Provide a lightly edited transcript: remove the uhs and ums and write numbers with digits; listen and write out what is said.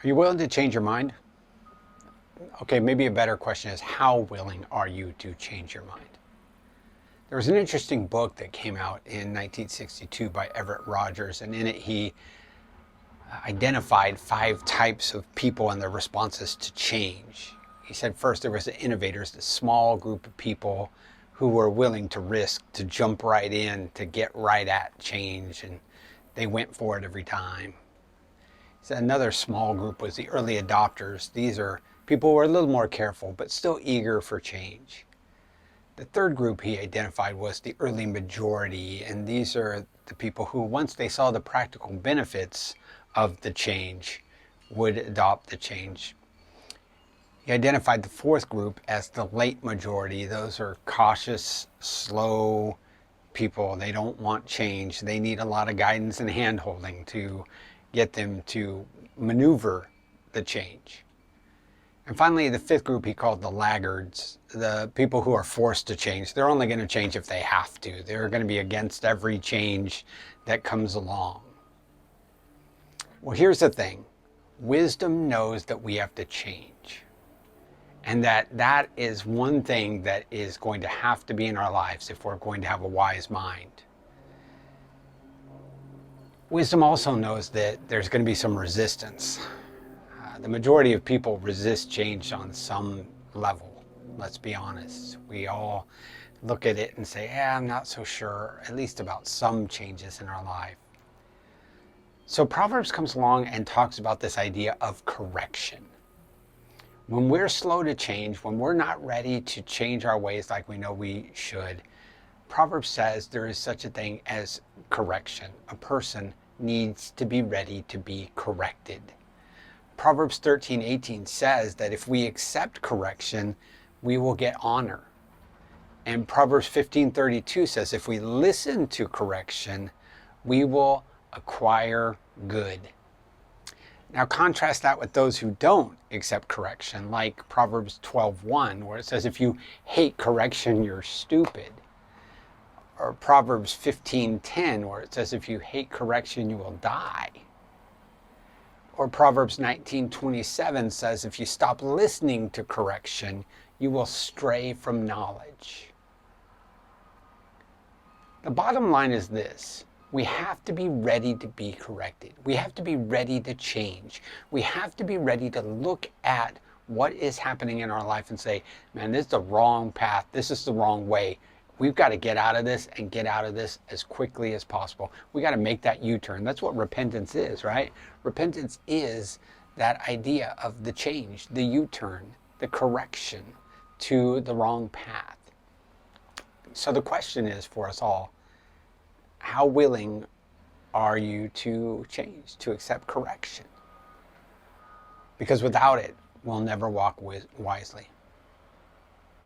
Are you willing to change your mind? Okay, maybe a better question is how willing are you to change your mind? There was an interesting book that came out in 1962 by Everett Rogers, and in it he identified 5 types of people and their responses to change. He said first there was the innovators, the small group of people who were willing to risk, to jump right in, to get right at change, and they went for it every time. He said another small group was the early adopters. These are people who are a little more careful, but still eager for change. The third group he identified was the early majority, and these are the people who, once they saw the practical benefits of the change, would adopt the change. He identified the fourth group as the late majority. Those are cautious, slow people. They don't want change. They need a lot of guidance and hand-holding to get them to maneuver the change. And finally, the fifth group he called the laggards, the people who are forced to change. They're only going to change if they have to. They're going to be against every change that comes along. Well, here's the thing. Wisdom knows that we have to change. And that is one thing that is going to have to be in our lives if we're going to have a wise mind. Wisdom also knows that there's going to be some resistance. The majority of people resist change on some level. Let's be honest. We all look at it and say, yeah, I'm not so sure, at least about some changes in our life. So Proverbs comes along and talks about this idea of correction. When we're slow to change, when we're not ready to change our ways like we know we should, Proverbs says there is such a thing as correction. A person needs to be ready to be corrected. Proverbs 13:18 says that if we accept correction, we will get honor. And Proverbs 15:32 says if we listen to correction, we will acquire good. Now contrast that with those who don't accept correction, like Proverbs 12:1, where it says if you hate correction, you're stupid. Or Proverbs 15:10, where it says if you hate correction, you will die. Or Proverbs 19:27 says if you stop listening to correction, you will stray from knowledge. The bottom line is this. We have to be ready to be corrected. We have to be ready to change. We have to be ready to look at what is happening in our life and say, man, this is the wrong path. This is the wrong way. We've got to get out of this and get out of this as quickly as possible. We got to make that U-turn. That's what repentance is, right? Repentance is that idea of the change, the U-turn, the correction to the wrong path. So the question is for us all, how willing are you to change, to accept correction? Because without it, we'll never walk wisely.